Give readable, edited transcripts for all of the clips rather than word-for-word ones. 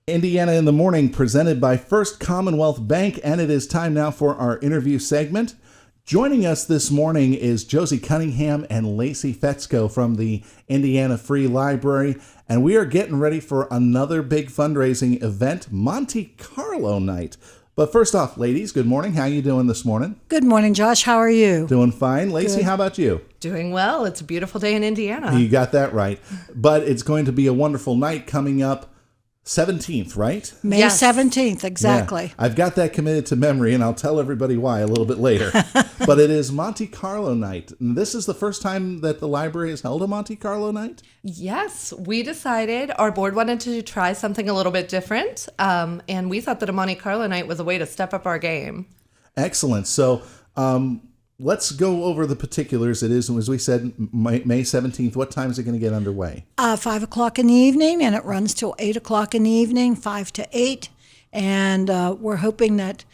Indiana in the Morning, presented by First Commonwealth Bank, and it is time now for our interview segment. Joining us this morning is Josie Cunningham and Lacey Fetcko from the Indiana Free Library, and we are getting ready for another big fundraising event, Monte Carlo Night. But first off, ladies, good morning. How you doing this morning? Good morning, Josh. How are you? Doing fine. Lacey, how about you? Doing well. It's a beautiful day in Indiana. You got that right. But it's going to be a wonderful night coming up 17th, right? May 17th, exactly. Yeah. I've got that committed to memory, and I'll tell everybody why a little bit later. But it is Monte Carlo Night. And this is the first time that the library has held a Monte Carlo Night? Yes. We decided our board wanted to try something a little bit different, and we thought that a Monte Carlo Night was a way to step up our game. Excellent. So let's go over the particulars. It is, as we said, May 17th. What time is it going to get underway? 5 o'clock in the evening, and it runs till 8 o'clock in the evening, 5 to 8. And we're hoping that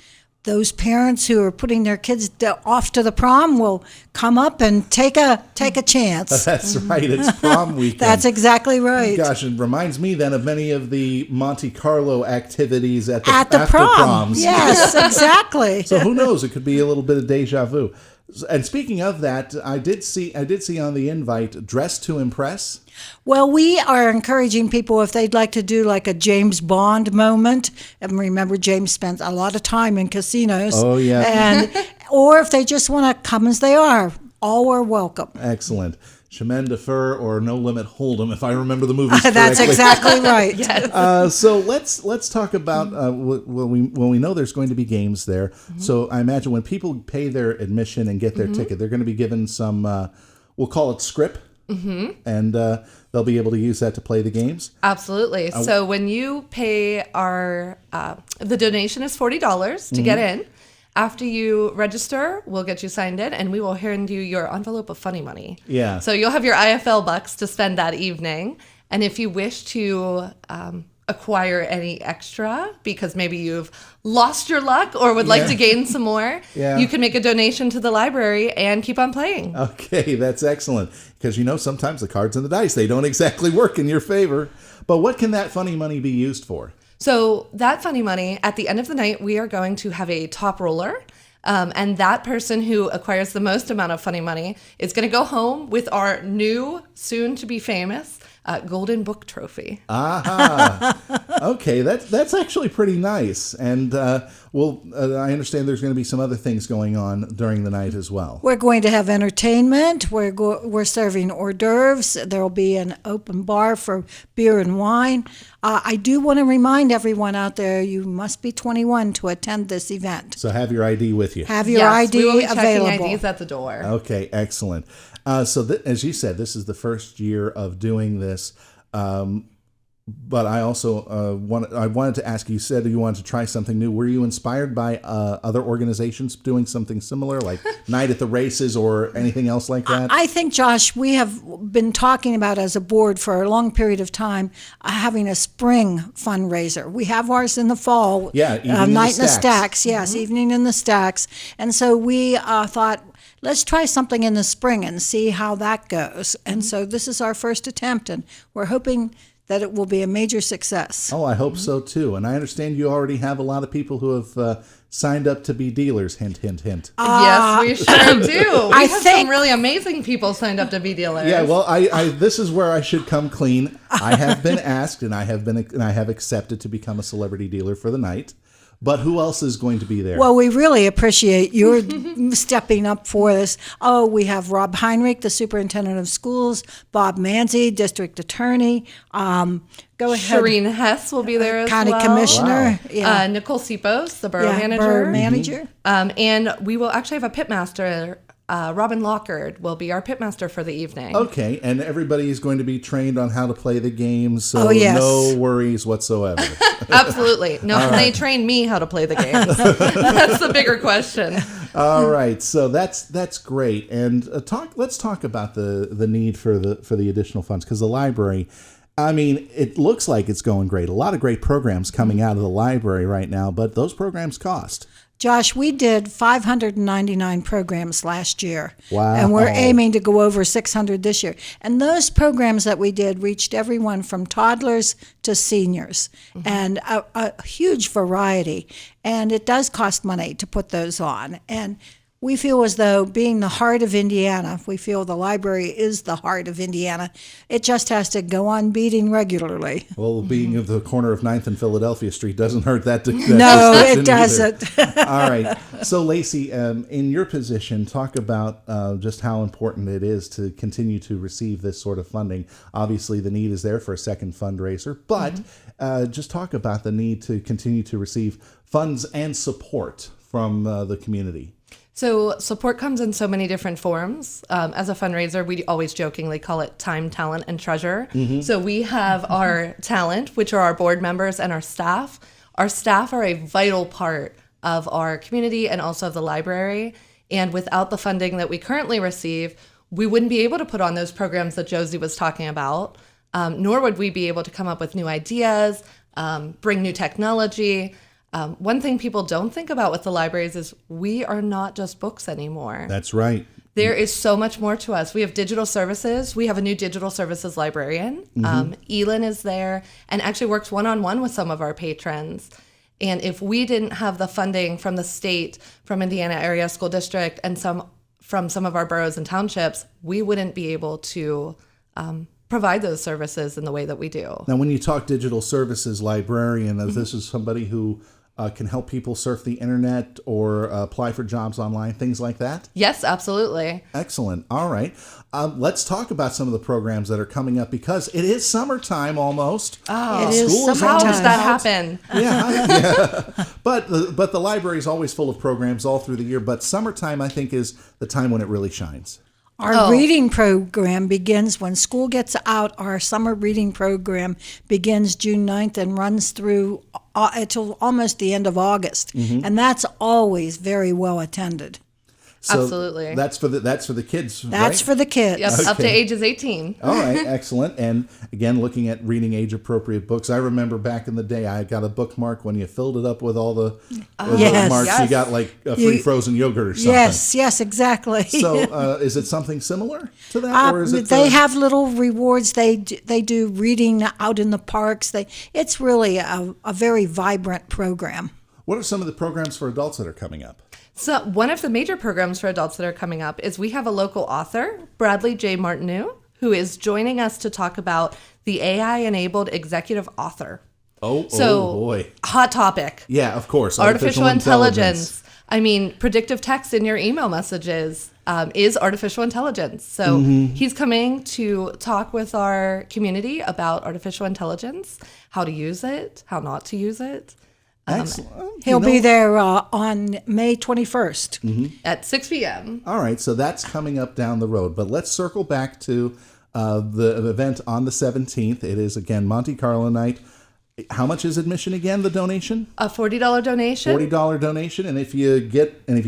those parents who are putting their kids off to the prom will come up and take a chance. That's right. It's prom weekend. That's exactly right. Gosh, it reminds me then of many of the Monte Carlo activities at the after prom. proms. Yes, exactly. So who knows? It could be a little bit of deja vu. And speaking of that, I did see on the invite, Dress to Impress. Well, we are encouraging people if they'd like to do like a James Bond moment. And remember, James spent a lot of time in casinos. Oh, yeah. Or if they just want to come as they are, all are welcome. Excellent. Chemin de Fer or No Limit Hold'em, if I remember the movies correctly. That's exactly right. Yes. So let's talk about when we know there's going to be games there. Mm-hmm. So I imagine when people pay their admission and get their ticket, they're going to be given some, we'll call it script, and they'll be able to use that to play the games. Absolutely. So when you pay the donation is $40 to get in. After you register, we'll get you signed in, and we will hand you your envelope of funny money. Yeah. So you'll have your IFL bucks to spend that evening. And if you wish to acquire any extra, because maybe you've lost your luck or would like to gain some more, you can make a donation to the library and keep on playing. Okay, that's excellent. Because, sometimes the cards and the dice, they don't exactly work in your favor. But what can that funny money be used for? So that funny money, at the end of the night, we are going to have a top roller. And that person who acquires the most amount of funny money is going to go home with our new, soon-to-be famous, Golden Book Trophy. Okay, that's actually pretty nice. And I understand there's going to be some other things going on during the night as well. We're going to have entertainment. We're serving hors d'oeuvres. There will be an open bar for beer and wine. I do want to remind everyone out there, you must be 21 to attend this event. So have your ID with you. Have your ID we will be available. checking IDs at the door. Okay, excellent. As you said, this is the first year of doing this. But I also wanted to ask, you said you wanted to try something new. Were you inspired by other organizations doing something similar, like Night at the Races or anything else like that? I think, Josh, we have been talking about as a board for a long period of time having a spring fundraiser. We have ours in the fall. Yeah, Night in the Stacks. Yes, Evening in the Stacks. And so we thought, let's try something in the spring and see how that goes. And so this is our first attempt, and we're hoping that it will be a major success. Oh, I hope so too. And I understand you already have a lot of people who have signed up to be dealers. Hint, hint, hint. Yes, we sure do. We have some really amazing people signed up to be dealers. Yeah, well, I this is where I should come clean. I have been asked, and I have accepted to become a celebrity dealer for the night. But who else is going to be there? Well, we really appreciate your stepping up for this. Oh, we have Rob Heinrich, the superintendent of schools, Bob Manzi, district attorney. Go ahead. Shireen Hess will be there as County well. commissioner. Wow. Yeah. Nicole Sipos, the borough manager. Borough manager. And we will actually have a pitmaster. Robin Lockard will be our pitmaster for the evening. Okay, and everybody is going to be trained on how to play the game, so yes. No worries whatsoever. Absolutely. No, they train me how to play the games. That's the bigger question. All right, so that's great. And let's talk about the need for the additional funds, because the library, I mean, it looks like it's going great. A lot of great programs coming out of the library right now, but those programs cost. Josh, we did 599 programs last year. Wow. And we're aiming to go over 600 this year. And those programs that we did reached everyone from toddlers to seniors, and a huge variety. And it does cost money to put those on. And we feel as though, being the heart of Indiana, we feel the library is the heart of Indiana. It just has to go on beating regularly. Well, being of the corner of 9th and Philadelphia Street doesn't hurt that. No, it doesn't. All right. So, Lacey, in your position, talk about just how important it is to continue to receive this sort of funding. Obviously, the need is there for a second fundraiser, but just talk about the need to continue to receive funds and support from the community. So support comes in so many different forms. As a fundraiser, we always jokingly call it time, talent, and treasure. So we have our talent, which are our board members and our staff. Our staff are a vital part of our community and also of the library. And without the funding that we currently receive, we wouldn't be able to put on those programs that Josie was talking about, nor would we be able to come up with new ideas, bring new technology. One thing people don't think about with the libraries is we are not just books anymore. That's right. There is so much more to us. We have digital services. We have a new digital services librarian. Elin is there and actually works one-on-one with some of our patrons. And if we didn't have the funding from the state, from Indiana Area School District, and from some of our boroughs and townships, we wouldn't be able to provide those services in the way that we do. Now, when you talk digital services librarian, this is somebody who can help people surf the internet or apply for jobs online, things like that? Yes, absolutely. Excellent. All right. Let's talk about some of the programs that are coming up, because it is summertime almost. Oh, it is summertime. How does that happen? Yeah. But the library is always full of programs all through the year, but summertime, I think, is the time when it really shines. Our reading program begins when school gets out. Our summer reading program begins June 9th and runs through until almost the end of August. And that's always very well attended. So absolutely. That's for the kids, That's right? for the kids. Yep, Okay. up to ages 18. All right, excellent. And again, looking at reading age-appropriate books. I remember back in the day, I got a bookmark when you filled it up with all the bookmarks. Yes. You got like a free frozen yogurt or something. Yes, exactly. So is it something similar to that? Or is it they have little rewards. They do reading out in the parks. It's really a very vibrant program. What are some of the programs for adults that are coming up? So one of the major programs for adults that are coming up is we have a local author, Bradley J. Martineau, who is joining us to talk about the AI-enabled executive author. Oh boy. Hot topic. Yeah, of course. Artificial intelligence. I mean, predictive text in your email messages is artificial intelligence. So he's coming to talk with our community about artificial intelligence, how to use it, how not to use it. Excellent. He'll be there on May 21st. At 6 p.m. All right, so that's coming up down the road. But let's circle back to the event on the 17th. It is, again, Monte Carlo Night. How much is admission again, the donation? A $40 donation. $40 donation, and if you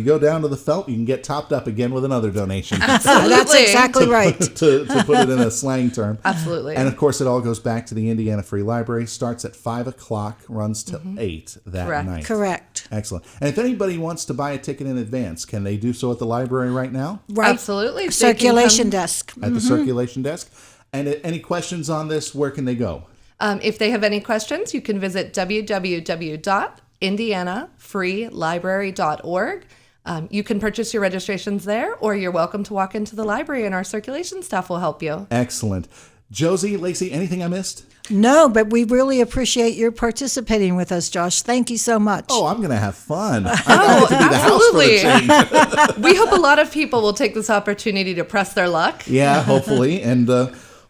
go down to the felt, you can get topped up again with another donation. Absolutely. That's exactly right. to put it in a slang term. Absolutely. And of course, it all goes back to the Indiana Free Library. Starts at 5 o'clock, runs till 8 that night. Correct. Excellent. And if anybody wants to buy a ticket in advance, can they do so at the library right now? Right. Absolutely. Circulation desk. At the circulation desk. And any questions on this, where can they go? If they have any questions, you can visit www.indianafreelibrary.org. You can purchase your registrations there, or you're welcome to walk into the library and our circulation staff will help you. Excellent. Josie, Lacey, anything I missed? No, but we really appreciate your participating with us, Josh. Thank you so much. Oh, I'm going to have fun. I get to be the house for the change. We hope a lot of people will take this opportunity to press their luck. Yeah, hopefully. And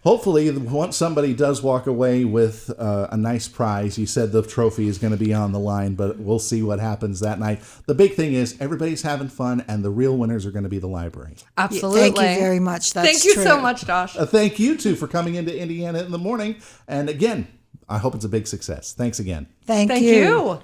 hopefully, once somebody does walk away with a nice prize, you said the trophy is going to be on the line, but we'll see what happens that night. The big thing is everybody's having fun, and the real winners are going to be the library. Absolutely. Thank you very much. That's Thank you true. so much, Josh. Thank you, too, for coming into Indiana in the morning. And again, I hope it's a big success. Thanks again. Thank Thank you. you.